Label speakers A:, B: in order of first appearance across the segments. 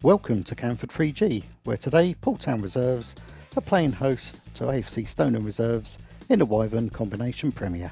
A: Welcome to Canford 3G, where today Poole Town Reserves are playing host to AFC Stoneham Reserves in the Wyvern Combination Premier.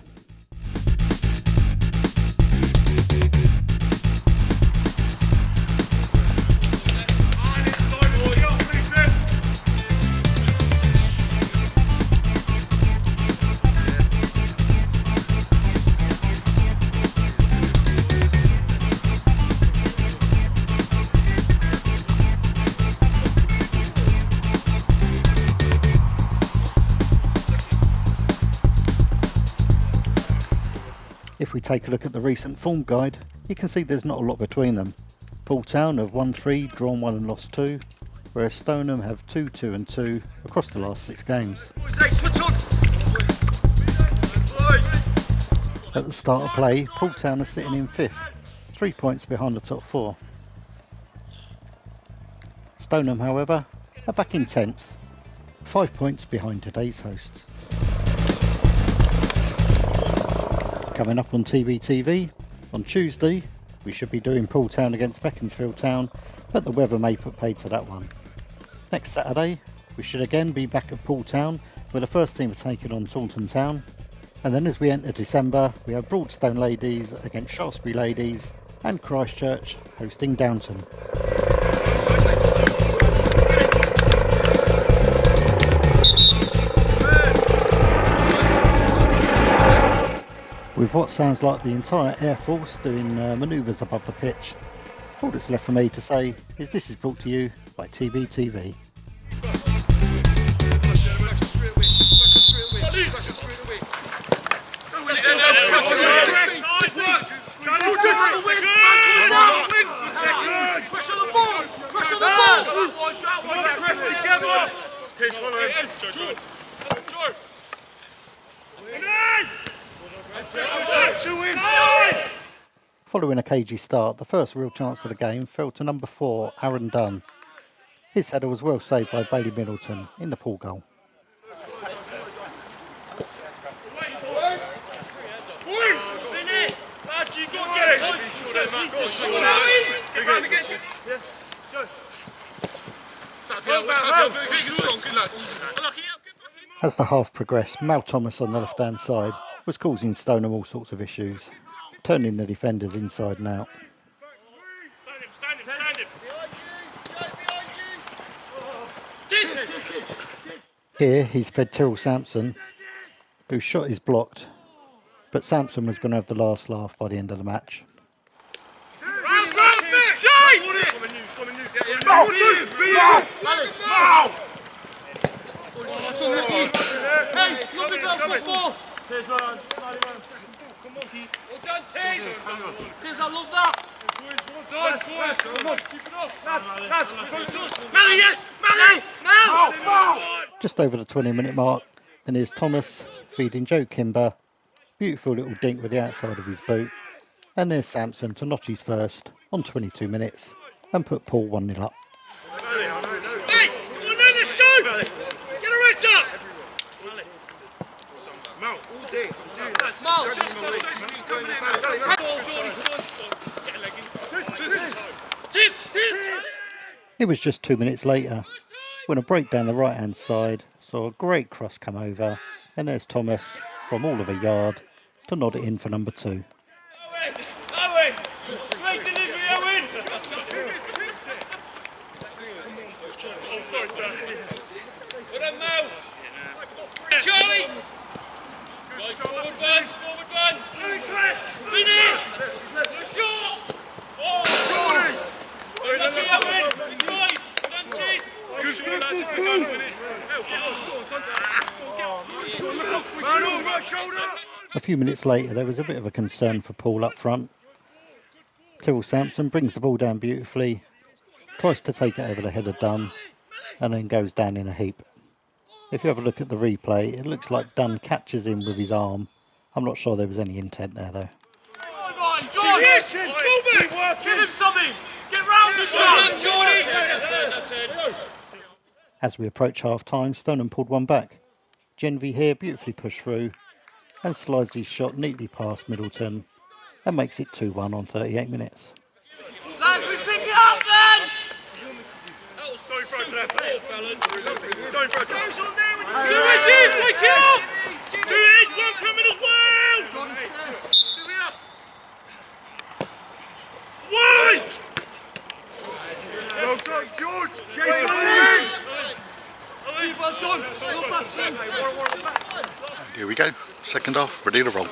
A: If we take a look at the recent form guide, you can see there's not a lot between them. Poole Town have won 3, drawn 1 and lost 2, whereas Stoneham have 2, 2 and 2 across the last 6 games. At the start of play, Poole Town are sitting in 5th, 3 points behind the top 4. Stoneham, however, are back in 10th, 5 points behind today's hosts. Coming up on TBTV, on Tuesday we should be doing Poole Town against Beaconsfield Town, but the weather may put paid to that one. Next Saturday we should again be back at Poole Town, where the first team are taking on Taunton Town, and then as we enter December we have Broadstone Ladies against Shaftesbury Ladies and Christchurch hosting Downton. With what sounds like the entire Air Force doing manoeuvres above the pitch, all that's left for me to say is this is brought to you by TBTV. Following a cagey start, the first real chance of the game fell to number 4, Aaron Dunne. His header was well saved by Bailey Middleton in the Poole goal. As the half progressed, Mal Thomas on the left-hand side was causing Stoneham all sorts of issues, turning the defenders inside and out. Here he's fed Tyrrell SAMPSON, whose shot is blocked, but SAMPSON was going to have the last laugh by the end of the match. Just over the 20-minute mark, and here's Thomas feeding Joe Kimber. Beautiful little dink with the outside of his boot. And there's SAMPSON to notch his first on 22 minutes and put Poole 1-0 up.
B: Hey, come on then, let's go! Get a red up! Mal, all day, I'm doing that. Mal, just for a second, he's coming in.
A: It was just 2 minutes later when a break down the right hand side saw a great cross come over, and there's Thomas from all of a yard to nod it in for number 2.
B: Owen! Great delivery, Owen! Well done, Mal! Charlie! Guys, forward one! Finish! Short! Oh! Lucky Owen! Right! Well done, Cheese!
A: A few minutes later there was a bit of a concern for Poole up front. Tyrrell SAMPSON brings the ball down beautifully, tries to take it over the head of Dunne, and then goes down in a heap. If you have a look at the replay, it looks like Dunne catches him with his arm. I'm not sure there was any intent there though.
B: Give him something! Get round the shot!
A: As we approach half time, Stoneham pulled one back. JENVEY here beautifully pushed through and slides his shot neatly past Middleton and makes it 2-1 on 38 minutes.
B: Lads, we pick it up then! Don't throw to that player, fellas. Don't throw to that. Two edges, wake it up! Two edges, one coming as well! One! Well done, George!
C: Here we go, second half, ready to roll.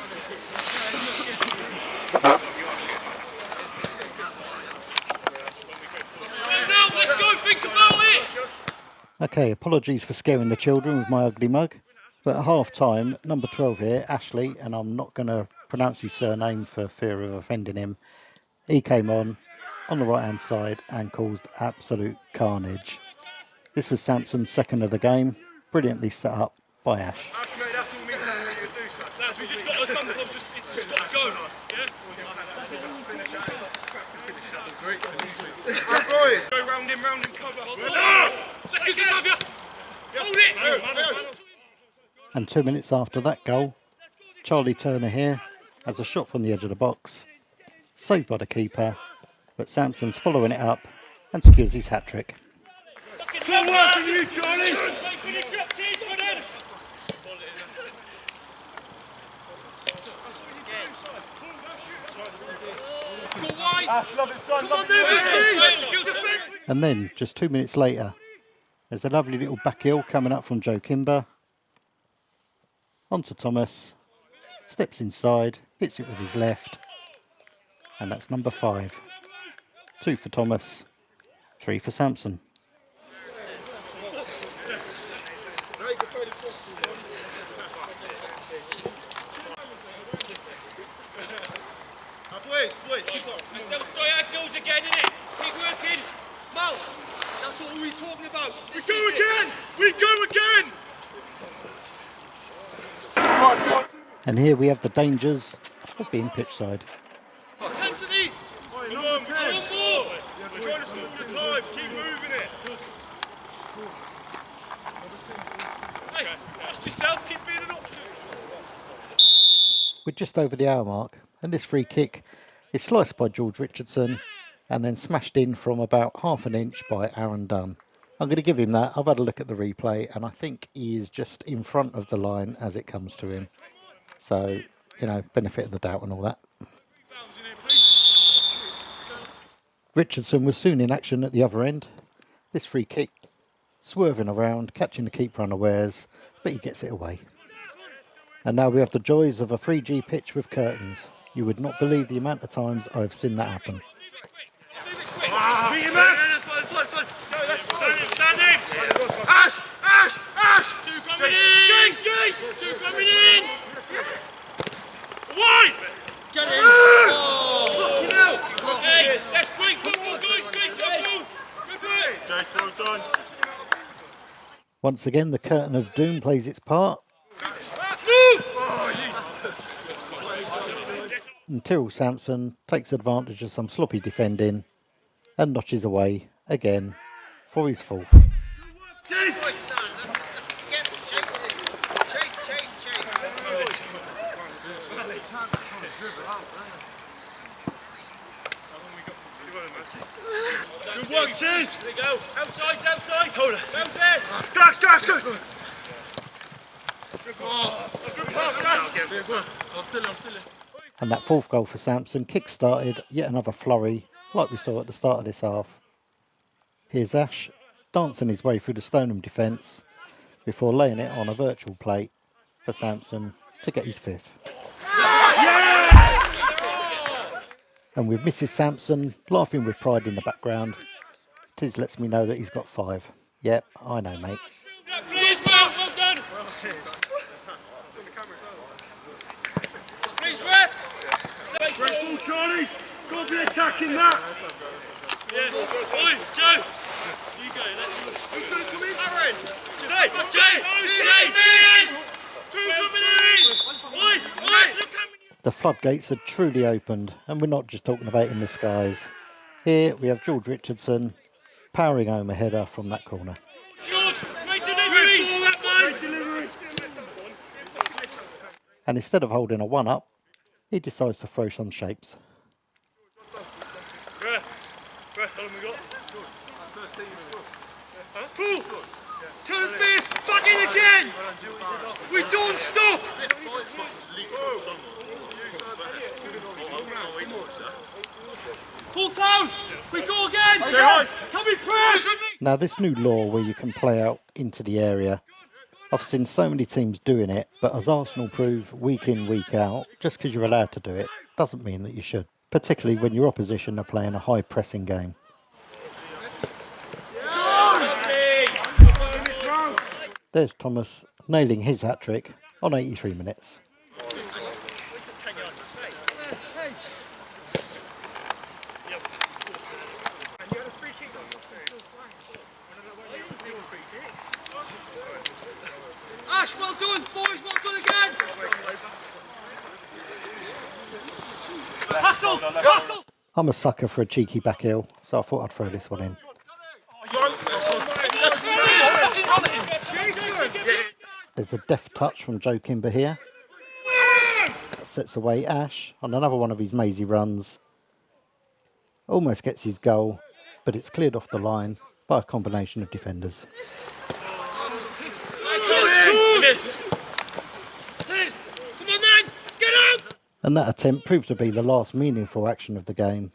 B: Let's go, think about it!
A: Okay, apologies for scaring the children with my ugly mug. But at half time, number 12 here, Ashley, and I'm not going to pronounce his surname for fear of offending him. He came on the right hand side and caused absolute carnage. This was Sampson's second of the game, brilliantly set up by Ash.
B: Ash, mate, that's all me telling you to do, sir. Lads, we just got to sometimes it's just got to go, yeah? Go round him, cover. Seconds, just have you. Hold it!
A: And 2 minutes after that goal, Charlie Turner here has a shot from the edge of the box, saved by the keeper, but Sampson's following it up and secures his hat-trick.
B: Good work from you, Charlie!
A: And then, just 2 minutes later, there's a lovely little back heel coming up from Joe Kimber. Onto Thomas, steps inside, hits it with his left, and that's number 5. 2 for Thomas, 3 for Sampson.
B: Boys, keep on. It's those diagonals again, innit? Keep working. Mal, that's what we're talking about. We go again! We go again!
A: And here we have the dangers of being pitchside.
B: Intensity! Come on, we're trying to score! We're trying to score all the time. Keep moving it. Hey, trust yourself. Keep being an option.
A: We're just over the hour mark, and this free kick is sliced by George Richardson and then smashed in from about half an inch by Aaron Dunn. I'm going to give him that. I've had a look at the replay and I think he is just in front of the line as it comes to him. So, you know, benefit of the doubt and all that. Richardson was soon in action at the other end. This free kick, swerving around, catching the keeper unawares, but he gets it away. And now we have the joys of a 3G pitch with curtains. You would not believe the amount of times I've seen that happen.
B: Ash! Two coming in! Chase! Two coming in! Wide! Get in! Oh! Hey, that's great football, guys! Great football! Good. Chase, well done.
A: Once again, the curtain of doom plays its part. And Tyrrell Sampson takes advantage of some sloppy defending and notches away again for his 4th.
B: Good work, Chase! There you go. Outside! Hold it. Outside! Go! Good pass, Ash! I'm still.
A: And that 4th goal for Sampson kick-started yet another flurry like we saw at the start of this half. Here's Ash dancing his way through the Stoneham defence before laying it on a virtual plate for Sampson to get his 5th. And with Mrs. Sampson laughing with pride in the background, Tiz lets me know that he's got 5. Yep, I know, mate.
B: Well done! Great ball, Charlie! Got to be attacking that! Yeah. Oi, Joe! You go, who's going to come in? Aaron! Jay! Two coming in! Oi! Look coming in!
A: The floodgates had truly opened, and we're not just talking about in the skies. Here we have George Richardson powering home a header from that corner.
B: George, great delivery! Great delivery!
A: And instead of holding a 1-up, he decides to throw some shapes.
B: How long we got? 13. Poole, turn face, back in again. We don't stop. Pull down. We go again. Can we press?
A: Now this new law where you can play out into the area, I've seen so many teams doing it, but as Arsenal prove week in, week out, just because you're allowed to do it doesn't mean that you should, particularly when your opposition are playing a high pressing game. There's Thomas nailing his hat-trick on 83 minutes.
B: Ash, well done, boys, well done again. Hustle, hustle.
A: I'm a sucker for a cheeky back heel, so I thought I'd throw this one in. There's a deft touch from Joe Kimber here. That sets away Ash on another one of his mazy runs. Almost gets his goal, but it's cleared off the line by a combination of defenders. And that attempt proved to be the last meaningful action of the game,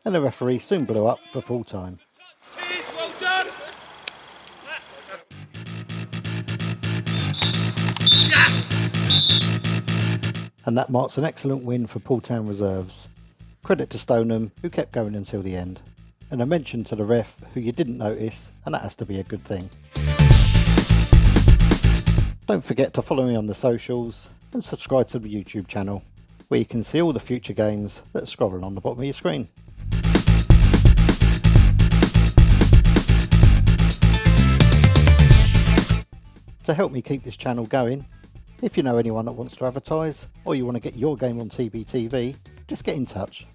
A: and the referee soon blew up for full time.
B: Well done.
A: And that marks an excellent win for Poole Town reserves. Credit to Stoneham, who kept going until the end. And a mention to the ref, who you didn't notice, and that has to be a good thing. Don't forget to follow me on the socials and subscribe to the YouTube channel, where you can see all the future games that are scrolling on the bottom of your screen. To help me keep this channel going, if you know anyone that wants to advertise, or you want to get your game on TBTV, just get in touch.